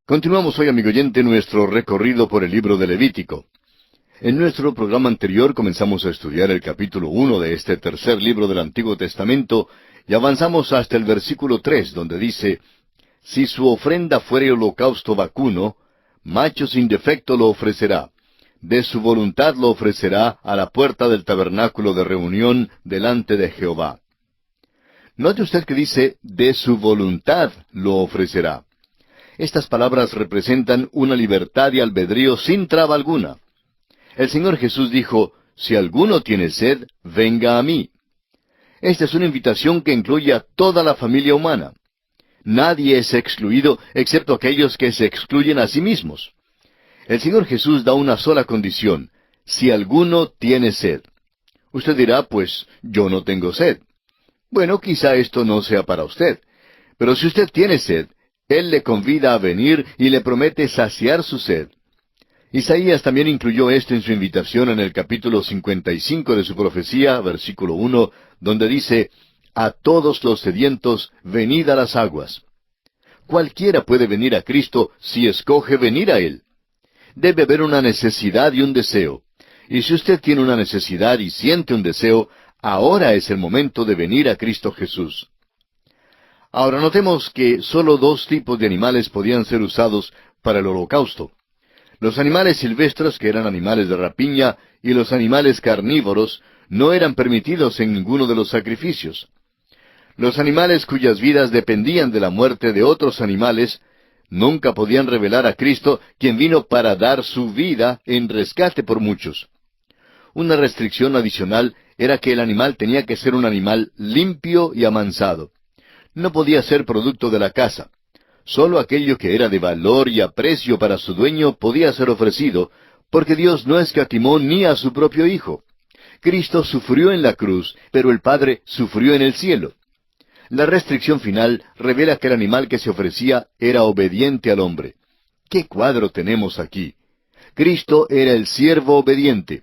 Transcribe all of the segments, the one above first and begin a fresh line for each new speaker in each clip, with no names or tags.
Continuamos hoy, amigo oyente, nuestro recorrido por el libro de Levítico. En nuestro programa anterior comenzamos a estudiar el capítulo 1 de este tercer libro del Antiguo Testamento y avanzamos hasta el versículo 3, donde dice: Si su ofrenda fuere holocausto vacuno, macho sin defecto lo ofrecerá. De su voluntad lo ofrecerá a la puerta del tabernáculo de reunión delante de Jehová. Note usted que dice: de su voluntad lo ofrecerá. Estas palabras representan una libertad y albedrío sin traba alguna. El Señor Jesús dijo: si alguno tiene sed, venga a mí. Esta es una invitación que incluye a toda la familia humana. Nadie es excluido excepto aquellos que se excluyen a sí mismos. El Señor Jesús da una sola condición: si alguno tiene sed. Usted dirá: pues yo no tengo sed. Bueno, quizá esto no sea para usted. Pero si usted tiene sed, Él le convida a venir y le promete saciar su sed. Isaías también incluyó esto en su invitación en el capítulo 55 de su profecía, versículo 1, donde dice: a todos los sedientos, venid a las aguas. Cualquiera puede venir a Cristo si escoge venir a Él. Debe haber una necesidad y un deseo. Y si usted tiene una necesidad y siente un deseo, ahora es el momento de venir a Cristo Jesús. Ahora notemos que solo dos tipos de animales podían ser usados para el holocausto: los animales silvestres, que eran animales de rapiña, y los animales carnívoros, no eran permitidos en ninguno de los sacrificios. Los animales cuyas vidas dependían de la muerte de otros animales nunca podían revelar a Cristo, quien vino para dar su vida en rescate por muchos. Una restricción adicional era que el animal tenía que ser un animal limpio y amansado. No podía ser producto de la caza. Solo aquello que era de valor y aprecio para su dueño podía ser ofrecido, porque Dios no escatimó ni a su propio Hijo. Cristo sufrió en la cruz, pero el Padre sufrió en el cielo. La restricción final revela que el animal que se ofrecía era obediente al hombre. ¿Qué cuadro tenemos aquí? Cristo era el siervo obediente.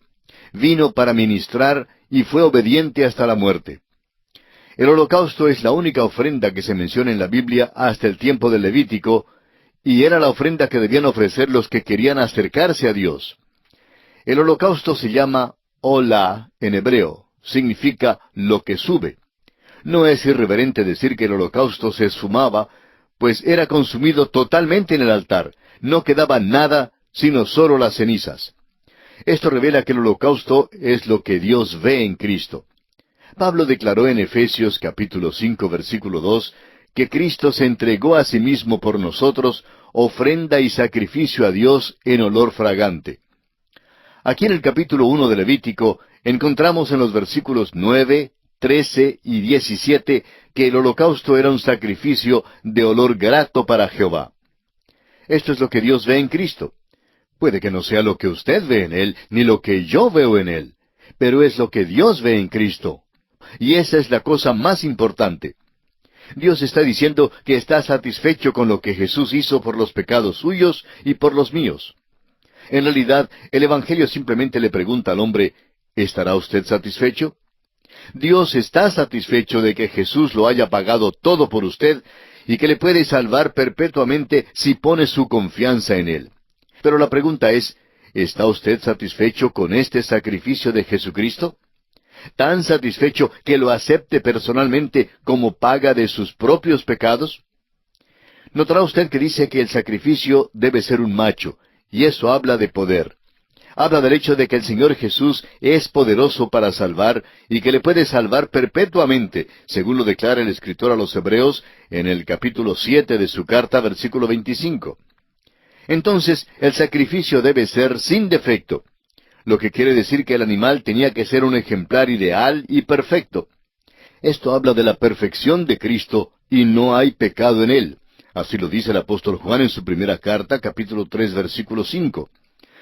Vino para ministrar y fue obediente hasta la muerte. El holocausto es la única ofrenda que se menciona en la Biblia hasta el tiempo del Levítico, y era la ofrenda que debían ofrecer los que querían acercarse a Dios. El holocausto se llama Olá en hebreo, significa lo que sube. No es irreverente decir que el holocausto se esfumaba, pues era consumido totalmente en el altar. No quedaba nada, sino solo las cenizas. Esto revela que el holocausto es lo que Dios ve en Cristo. Pablo declaró en Efesios capítulo 5, versículo 2, que Cristo se entregó a sí mismo por nosotros, ofrenda y sacrificio a Dios en olor fragante. Aquí en el capítulo 1 de Levítico encontramos en los versículos 9, 13 y 17 que el holocausto era un sacrificio de olor grato para Jehová. Esto es lo que Dios ve en Cristo. Puede que no sea lo que usted ve en Él, ni lo que yo veo en Él, pero es lo que Dios ve en Cristo. Y esa es la cosa más importante. Dios está diciendo que está satisfecho con lo que Jesús hizo por los pecados suyos y por los míos. En realidad, el Evangelio simplemente le pregunta al hombre: ¿estará usted satisfecho? Dios está satisfecho de que Jesús lo haya pagado todo por usted y que le puede salvar perpetuamente si pone su confianza en Él. Pero la pregunta es: ¿está usted satisfecho con este sacrificio de Jesucristo? ¿Tan satisfecho que lo acepte personalmente como paga de sus propios pecados? Notará usted que dice que el sacrificio debe ser un macho, y eso habla de poder. Habla del hecho de que el Señor Jesús es poderoso para salvar y que le puede salvar perpetuamente, según lo declara el escritor a los Hebreos en el capítulo 7 de su carta, versículo 25. Entonces, el sacrificio debe ser sin defecto, lo que quiere decir que el animal tenía que ser un ejemplar ideal y perfecto. Esto habla de la perfección de Cristo y no hay pecado en Él. Así lo dice el apóstol Juan en su primera carta, capítulo 3, versículo 5.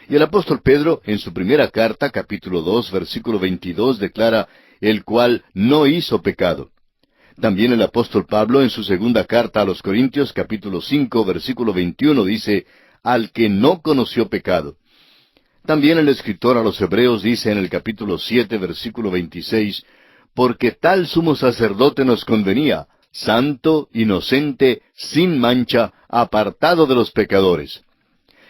Y el apóstol Pedro, en su primera carta, capítulo 2, versículo 22, declara: el cual no hizo pecado. También el apóstol Pablo, en su segunda carta a los Corintios, capítulo 5, versículo 21, dice: al que no conoció pecado. También el escritor a los Hebreos dice en el capítulo 7, versículo 26, porque tal sumo sacerdote nos convenía, santo, inocente, sin mancha, apartado de los pecadores.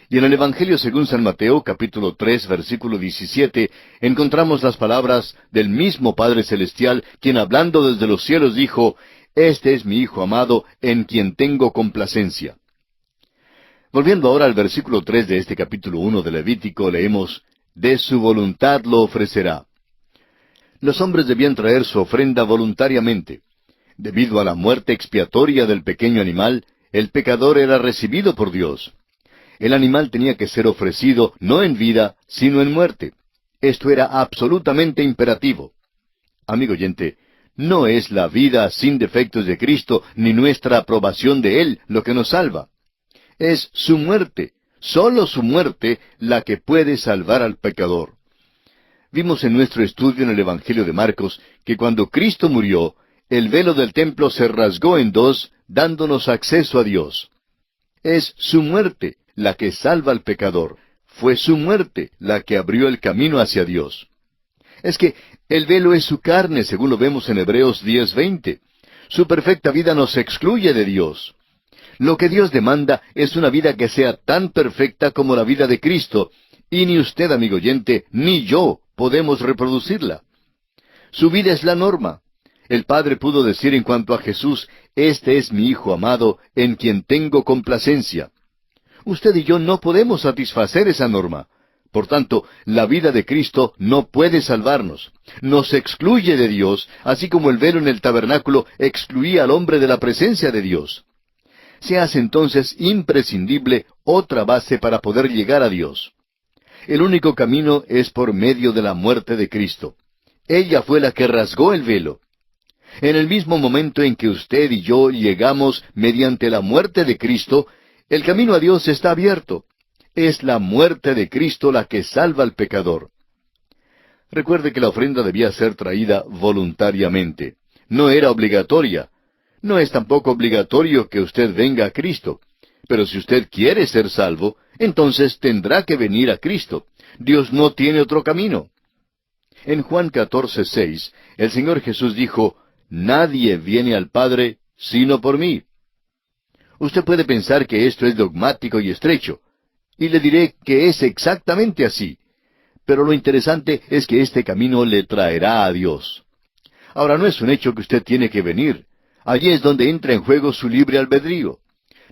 Y en el Evangelio según San Mateo, capítulo 3, versículo 17, encontramos las palabras del mismo Padre Celestial, quien hablando desde los cielos dijo, «Este es mi Hijo amado, en quien tengo complacencia». Volviendo ahora al versículo 3 de este capítulo 1 de Levítico, leemos, «De su voluntad lo ofrecerá». Los hombres debían traer su ofrenda voluntariamente. Debido a la muerte expiatoria del pequeño animal, el pecador era recibido por Dios. El animal tenía que ser ofrecido no en vida, sino en muerte. Esto era absolutamente imperativo. Amigo oyente, no es la vida sin defectos de Cristo ni nuestra aprobación de Él lo que nos salva. Es su muerte, sólo su muerte, la que puede salvar al pecador. Vimos en nuestro estudio en el Evangelio de Marcos que cuando Cristo murió, el velo del templo se rasgó en dos, dándonos acceso a Dios. Es su muerte la que salva al pecador. Fue su muerte la que abrió el camino hacia Dios. Es que el velo es su carne, según lo vemos en Hebreos 10:20. Su perfecta vida nos excluye de Dios. Lo que Dios demanda es una vida que sea tan perfecta como la vida de Cristo, y ni usted, amigo oyente, ni yo podemos reproducirla. Su vida es la norma. El Padre pudo decir en cuanto a Jesús, «Este es mi Hijo amado, en quien tengo complacencia». Usted y yo no podemos satisfacer esa norma. Por tanto, la vida de Cristo no puede salvarnos. Nos excluye de Dios, así como el velo en el tabernáculo excluía al hombre de la presencia de Dios. Se hace entonces imprescindible otra base para poder llegar a Dios. El único camino es por medio de la muerte de Cristo. Ella fue la que rasgó el velo. En el mismo momento en que usted y yo llegamos mediante la muerte de Cristo, el camino a Dios está abierto. Es la muerte de Cristo la que salva al pecador. Recuerde que la ofrenda debía ser traída voluntariamente. No era obligatoria. No es tampoco obligatorio que usted venga a Cristo. Pero si usted quiere ser salvo, entonces tendrá que venir a Cristo. Dios no tiene otro camino. En Juan 14:6, el Señor Jesús dijo, «Nadie viene al Padre sino por mí». Usted puede pensar que esto es dogmático y estrecho, y le diré que es exactamente así. Pero lo interesante es que este camino le traerá a Dios. Ahora, no es un hecho que usted tiene que venir. Allí es donde entra en juego su libre albedrío.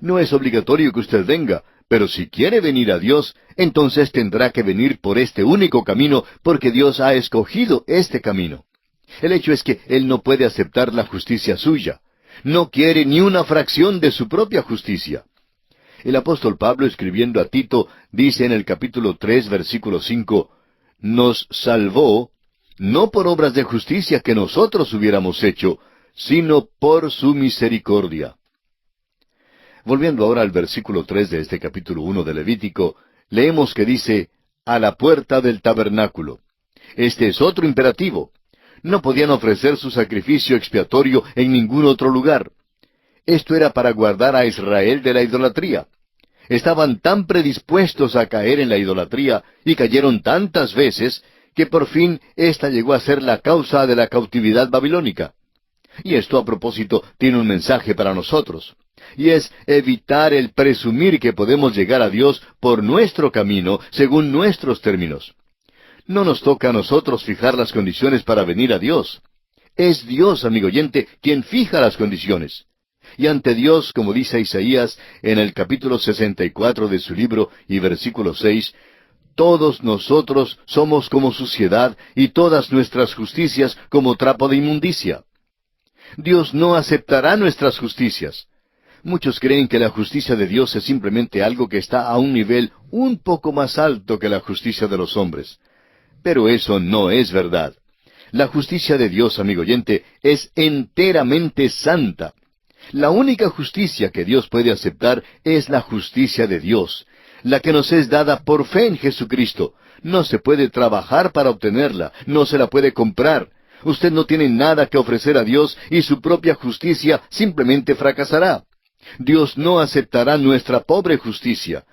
No es obligatorio que usted venga, pero si quiere venir a Dios, entonces tendrá que venir por este único camino, porque Dios ha escogido este camino. El hecho es que Él no puede aceptar la justicia suya. No quiere ni una fracción de su propia justicia. El apóstol Pablo, escribiendo a Tito, dice en el capítulo 3, versículo 5, «Nos salvó, no por obras de justicia que nosotros hubiéramos hecho, sino por su misericordia». Volviendo ahora al versículo 3 de este capítulo 1 de Levítico, leemos que dice, «a la puerta del tabernáculo». Este es otro imperativo. No podían ofrecer su sacrificio expiatorio en ningún otro lugar. Esto era para guardar a Israel de la idolatría. Estaban tan predispuestos a caer en la idolatría y cayeron tantas veces que por fin ésta llegó a ser la causa de la cautividad babilónica. Y esto a propósito tiene un mensaje para nosotros. Y es evitar el presumir que podemos llegar a Dios por nuestro camino, según nuestros términos. No nos toca a nosotros fijar las condiciones para venir a Dios. Es Dios, amigo oyente, quien fija las condiciones. Y ante Dios, como dice Isaías en el capítulo 64 de su libro y versículo 6, «Todos nosotros somos como suciedad y todas nuestras justicias como trapo de inmundicia». Dios no aceptará nuestras justicias. Muchos creen que la justicia de Dios es simplemente algo que está a un nivel un poco más alto que la justicia de los hombres. Pero eso no es verdad. La justicia de Dios, amigo oyente, es enteramente santa. La única justicia que Dios puede aceptar es la justicia de Dios, la que nos es dada por fe en Jesucristo. No se puede trabajar para obtenerla, no se la puede comprar. Usted no tiene nada que ofrecer a Dios y su propia justicia simplemente fracasará. Dios no aceptará nuestra pobre justicia.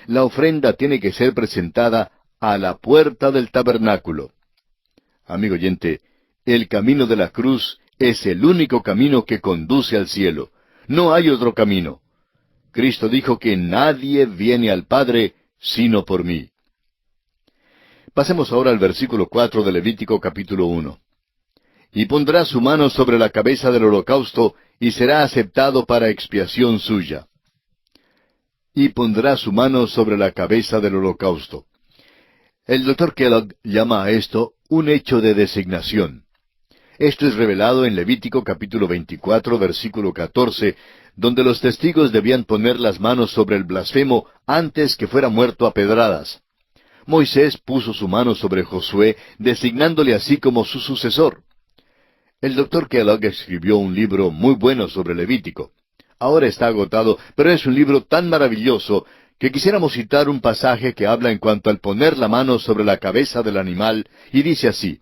La ofrenda tiene que ser presentada a la puerta del tabernáculo. Amigo oyente, el camino de la cruz es el único camino que conduce al cielo. No hay otro camino. Cristo dijo que nadie viene al Padre sino por mí. Pasemos ahora al versículo 4 de Levítico capítulo 1. Y pondrá su mano sobre la cabeza del holocausto, y será aceptado para expiación suya. Y pondrá su mano sobre la cabeza del holocausto. El Dr. Kellogg llama a esto un hecho de designación. Esto es revelado en Levítico capítulo 24, versículo 14, donde los testigos debían poner las manos sobre el blasfemo antes que fuera muerto a pedradas. Moisés puso su mano sobre Josué, designándole así como su sucesor. El Dr. Kellogg escribió un libro muy bueno sobre Levítico. Ahora está agotado, pero es un libro tan maravilloso que quisiéramos citar un pasaje que habla en cuanto al poner la mano sobre la cabeza del animal, y dice así: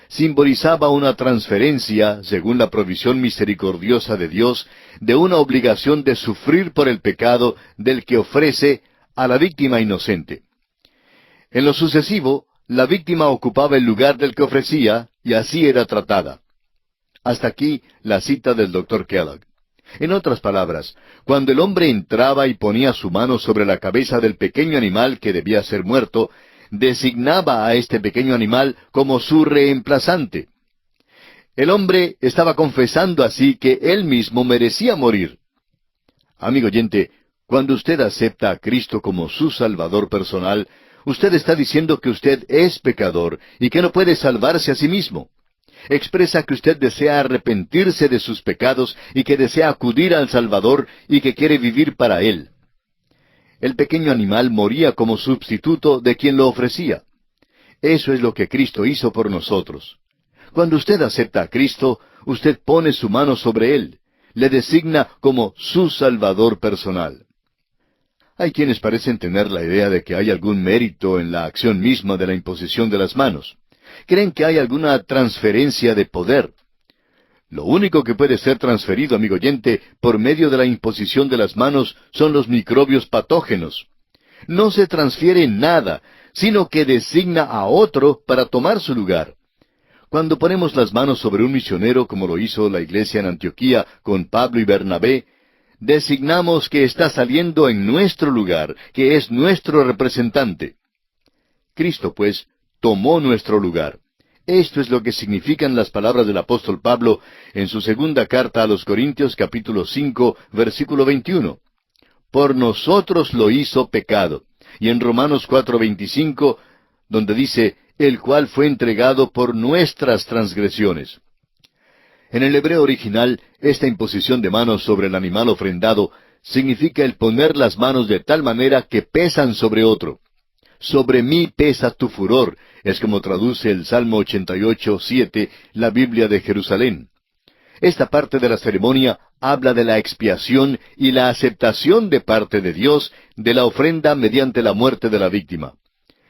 simbolizaba una transferencia, según la provisión misericordiosa de Dios, de una obligación de sufrir por el pecado del que ofrece a la víctima inocente. En lo sucesivo, la víctima ocupaba el lugar del que ofrecía, y así era tratada. Hasta aquí la cita del Dr. Kellogg. En otras palabras, cuando el hombre entraba y ponía su mano sobre la cabeza del pequeño animal que debía ser muerto, designaba a este pequeño animal como su reemplazante. El hombre estaba confesando así que él mismo merecía morir. Amigo oyente, cuando usted acepta a Cristo como su Salvador personal, usted está diciendo que usted es pecador y que no puede salvarse a sí mismo. Expresa que usted desea arrepentirse de sus pecados y que desea acudir al Salvador y que quiere vivir para Él. El pequeño animal moría como sustituto de quien lo ofrecía. Eso es lo que Cristo hizo por nosotros. Cuando usted acepta a Cristo, usted pone su mano sobre Él, le designa como su Salvador personal. Hay quienes parecen tener la idea de que hay algún mérito en la acción misma de la imposición de las manos. Creen que hay alguna transferencia de poder. Lo único que puede ser transferido, amigo oyente, por medio de la imposición de las manos son los microbios patógenos. No se transfiere nada, sino que designa a otro para tomar su lugar. Cuando ponemos las manos sobre un misionero, como lo hizo la iglesia en Antioquía con Pablo y Bernabé, designamos que está saliendo en nuestro lugar, que es nuestro representante. Cristo, pues, tomó nuestro lugar. Esto es lo que significan las palabras del apóstol Pablo en su segunda carta a los Corintios capítulo 5, versículo 21. Por nosotros lo hizo pecado. Y en Romanos 4:25, donde dice, el cual fue entregado por nuestras transgresiones. En el hebreo original, esta imposición de manos sobre el animal ofrendado significa el poner las manos de tal manera que pesan sobre otro. Sobre mí pesa tu furor, es como traduce el Salmo 88:7, la Biblia de Jerusalén. Esta parte de la ceremonia habla de la expiación y la aceptación de parte de Dios de la ofrenda mediante la muerte de la víctima.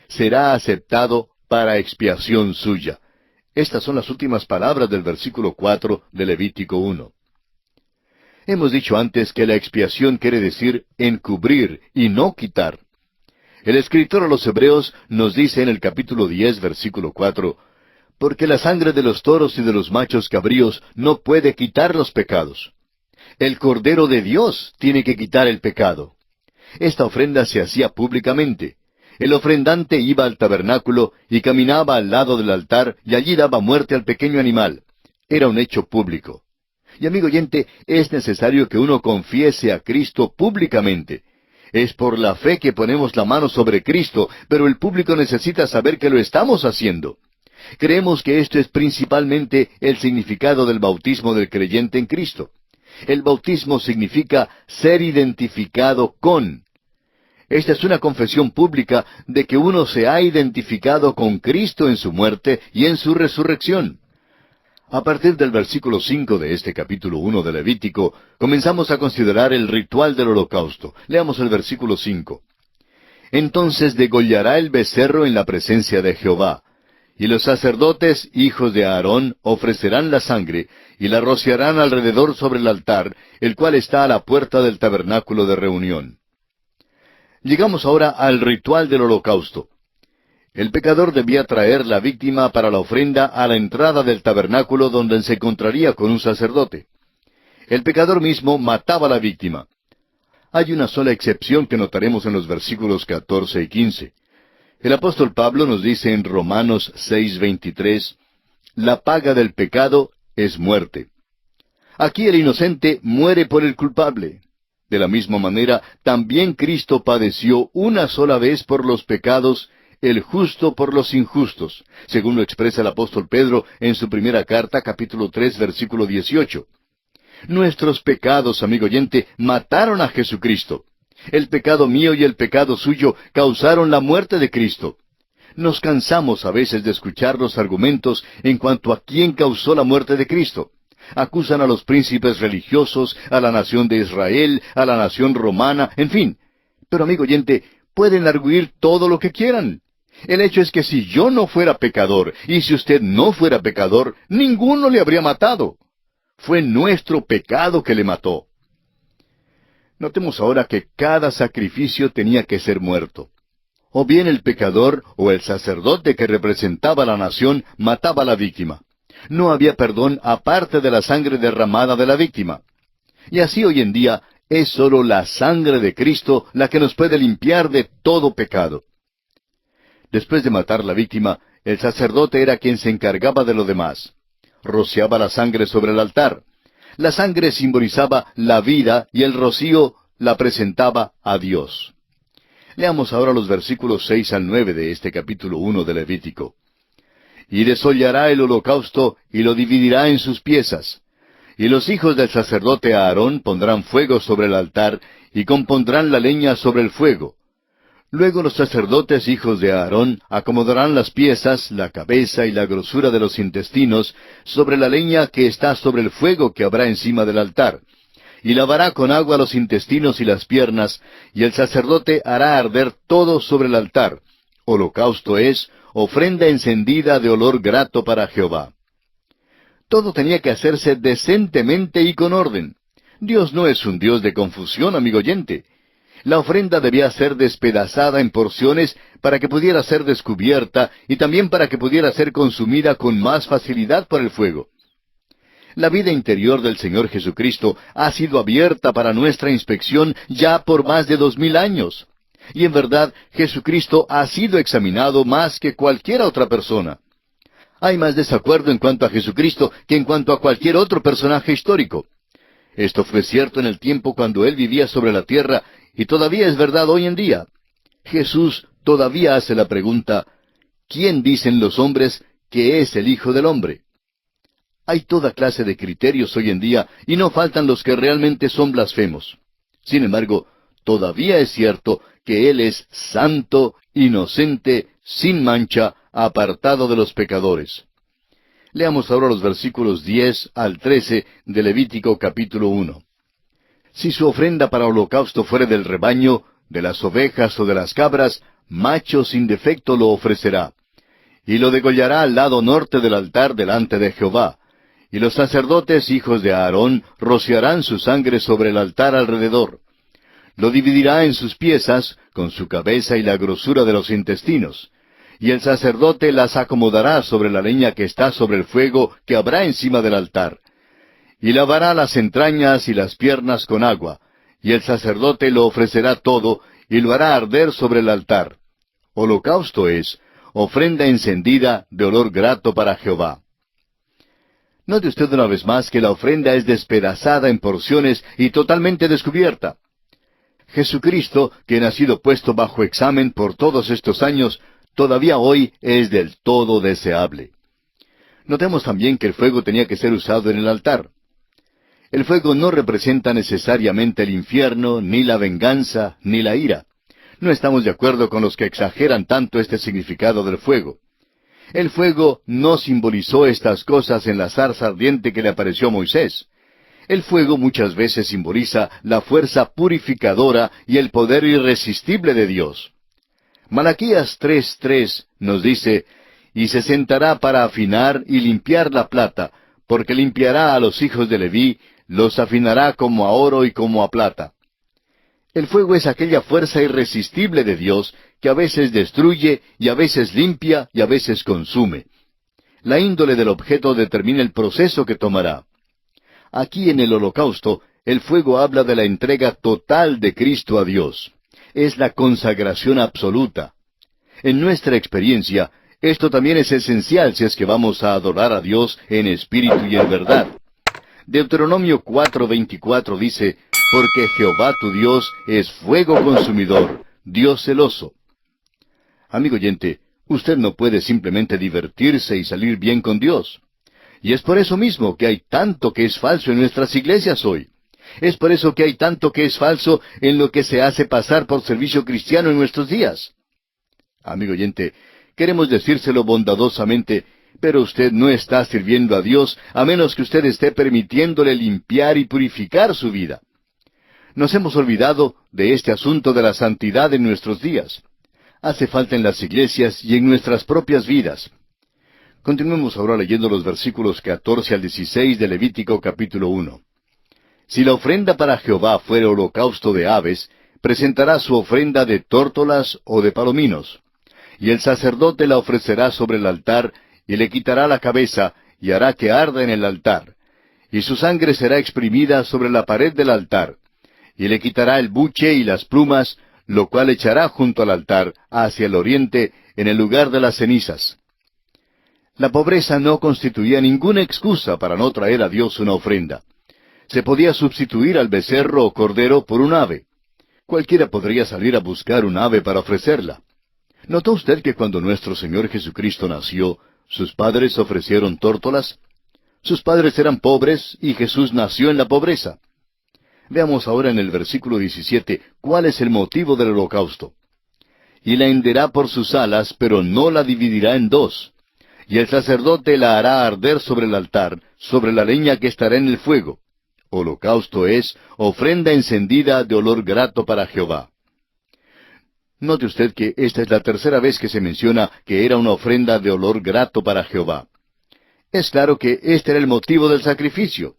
Será aceptado para expiación suya. Estas son las últimas palabras del versículo 4 de Levítico 1. Hemos dicho antes que la expiación quiere decir encubrir y no quitar. El escritor a los Hebreos nos dice en el capítulo 10, versículo 4, porque la sangre de los toros y de los machos cabríos no puede quitar los pecados. El Cordero de Dios tiene que quitar el pecado. Esta ofrenda se hacía públicamente. El ofrendante iba al tabernáculo y caminaba al lado del altar y allí daba muerte al pequeño animal. Era un hecho público. Y amigo oyente, es necesario que uno confiese a Cristo públicamente. Es por la fe que ponemos la mano sobre Cristo, pero el público necesita saber que lo estamos haciendo. Creemos que esto es principalmente el significado del bautismo del creyente en Cristo. El bautismo significa ser identificado con. Esta es una confesión pública de que uno se ha identificado con Cristo en su muerte y en su resurrección. A partir del versículo 5 de este capítulo 1 de Levítico, comenzamos a considerar el ritual del holocausto. Leamos el versículo 5. Entonces degollará el becerro en la presencia de Jehová, y los sacerdotes, hijos de Aarón, ofrecerán la sangre, y la rociarán alrededor sobre el altar, el cual está a la puerta del tabernáculo de reunión. Llegamos ahora al ritual del holocausto. El pecador debía traer la víctima para la ofrenda a la entrada del tabernáculo donde se encontraría con un sacerdote. El pecador mismo mataba a la víctima. Hay una sola excepción que notaremos en los versículos 14 y 15. El apóstol Pablo nos dice en Romanos 6:23, la paga del pecado es muerte. Aquí el inocente muere por el culpable. De la misma manera, también Cristo padeció una sola vez por los pecados, el justo por los injustos, según lo expresa el apóstol Pedro en su primera carta, capítulo 3, versículo 18. Nuestros pecados, amigo oyente, mataron a Jesucristo. El pecado mío y el pecado suyo causaron la muerte de Cristo. Nos cansamos a veces de escuchar los argumentos en cuanto a quién causó la muerte de Cristo. Acusan a los príncipes religiosos, a la nación de Israel, a la nación romana, en fin. Pero, amigo oyente, pueden arguir todo lo que quieran. El hecho es que si yo no fuera pecador, y si usted no fuera pecador, ninguno le habría matado. Fue nuestro pecado que le mató. Notemos ahora que cada sacrificio tenía que ser muerto. O bien el pecador o el sacerdote que representaba a la nación mataba a la víctima. No había perdón aparte de la sangre derramada de la víctima. Y así hoy en día es sólo la sangre de Cristo la que nos puede limpiar de todo pecado. Después de matar a la víctima, el sacerdote era quien se encargaba de lo demás. Rociaba la sangre sobre el altar. La sangre simbolizaba la vida y el rocío la presentaba a Dios. Leamos ahora los versículos 6 al 9 de este capítulo 1 de Levítico. Y desollará el holocausto y lo dividirá en sus piezas. Y los hijos del sacerdote Aarón pondrán fuego sobre el altar y compondrán la leña sobre el fuego. Luego los sacerdotes hijos de Aarón acomodarán las piezas, la cabeza y la grosura de los intestinos sobre la leña que está sobre el fuego que habrá encima del altar. Y lavará con agua los intestinos y las piernas, y el sacerdote hará arder todo sobre el altar. Holocausto es, ofrenda encendida de olor grato para Jehová. Todo tenía que hacerse decentemente y con orden. Dios no es un Dios de confusión, amigo oyente. La ofrenda debía ser despedazada en porciones para que pudiera ser descubierta y también para que pudiera ser consumida con más facilidad por el fuego. La vida interior del Señor Jesucristo ha sido abierta para nuestra inspección ya por más de 2000 años. Y en verdad, Jesucristo ha sido examinado más que cualquier otra persona. Hay más desacuerdo en cuanto a Jesucristo que en cuanto a cualquier otro personaje histórico. Esto fue cierto en el tiempo cuando Él vivía sobre la tierra, y todavía es verdad hoy en día. Jesús todavía hace la pregunta, ¿quién dicen los hombres que es el Hijo del Hombre? Hay toda clase de criterios hoy en día, y no faltan los que realmente son blasfemos. Sin embargo, todavía es cierto que Él es santo, inocente, sin mancha, apartado de los pecadores. Leamos ahora los versículos 10 al 13 de Levítico capítulo 1. Si su ofrenda para holocausto fuere del rebaño, de las ovejas o de las cabras, macho sin defecto lo ofrecerá. Y lo degollará al lado norte del altar delante de Jehová. Y los sacerdotes hijos de Aarón rociarán su sangre sobre el altar alrededor. Lo dividirá en sus piezas, con su cabeza y la grosura de los intestinos. Y el sacerdote las acomodará sobre la leña que está sobre el fuego que habrá encima del altar. Y lavará las entrañas y las piernas con agua, y el sacerdote lo ofrecerá todo, y lo hará arder sobre el altar. Holocausto es, ofrenda encendida de olor grato para Jehová. Note usted una vez más que la ofrenda es despedazada en porciones y totalmente descubierta. Jesucristo, quien ha sido puesto bajo examen por todos estos años, todavía hoy es del todo deseable. Notemos también que el fuego tenía que ser usado en el altar. El fuego no representa necesariamente el infierno, ni la venganza, ni la ira. No estamos de acuerdo con los que exageran tanto este significado del fuego. El fuego no simbolizó estas cosas en la zarza ardiente que le apareció a Moisés. El fuego muchas veces simboliza la fuerza purificadora y el poder irresistible de Dios. Malaquías 3:3 nos dice, «Y se sentará para afinar y limpiar la plata, porque limpiará a los hijos de Leví, los afinará como a oro y como a plata». El fuego es aquella fuerza irresistible de Dios que a veces destruye y a veces limpia y a veces consume. La índole del objeto determina el proceso que tomará. Aquí en el holocausto, el fuego habla de la entrega total de Cristo a Dios. Es la consagración absoluta. En nuestra experiencia, esto también es esencial si es que vamos a adorar a Dios en espíritu y en verdad. Deuteronomio 4:24 dice, porque Jehová tu Dios es fuego consumidor, Dios celoso. Amigo oyente, usted no puede simplemente divertirse y salir bien con Dios. Y es por eso mismo que hay tanto que es falso en nuestras iglesias hoy. Es por eso que hay tanto que es falso en lo que se hace pasar por servicio cristiano en nuestros días. Amigo oyente, queremos decírselo bondadosamente, pero usted no está sirviendo a Dios a menos que usted esté permitiéndole limpiar y purificar su vida. Nos hemos olvidado de este asunto de la santidad en nuestros días. Hace falta en las iglesias y en nuestras propias vidas. Continuemos ahora leyendo los versículos 14 al 16 de Levítico capítulo 1. Si la ofrenda para Jehová fuere holocausto de aves, presentará su ofrenda de tórtolas o de palominos. Y el sacerdote la ofrecerá sobre el altar, y le quitará la cabeza, y hará que arda en el altar. Y su sangre será exprimida sobre la pared del altar. Y le quitará el buche y las plumas, lo cual echará junto al altar, hacia el oriente, en el lugar de las cenizas. La pobreza no constituía ninguna excusa para no traer a Dios una ofrenda. Se podía sustituir al becerro o cordero por un ave. Cualquiera podría salir a buscar un ave para ofrecerla. ¿Notó usted que cuando nuestro Señor Jesucristo nació, sus padres ofrecieron tórtolas? Sus padres eran pobres y Jesús nació en la pobreza. Veamos ahora en el versículo 17 cuál es el motivo del holocausto. Y la henderá por sus alas, pero no la dividirá en dos. Y el sacerdote la hará arder sobre el altar, sobre la leña que estará en el fuego. Holocausto es ofrenda encendida de olor grato para Jehová. Note usted que esta es la tercera vez que se menciona que era una ofrenda de olor grato para Jehová. Es claro que este era el motivo del sacrificio.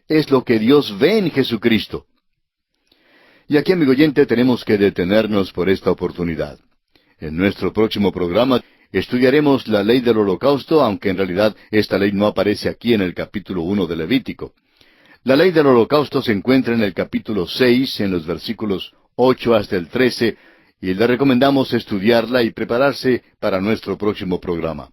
Es lo que Dios ve en Jesucristo. Y aquí, amigo oyente, tenemos que detenernos por esta oportunidad. En nuestro próximo programa estudiaremos la ley del holocausto, aunque en realidad esta ley no aparece aquí en el capítulo 1 de Levítico. La ley del holocausto se encuentra en el capítulo 6, en los versículos 8 hasta el 13, y le recomendamos estudiarla y prepararse para nuestro próximo programa.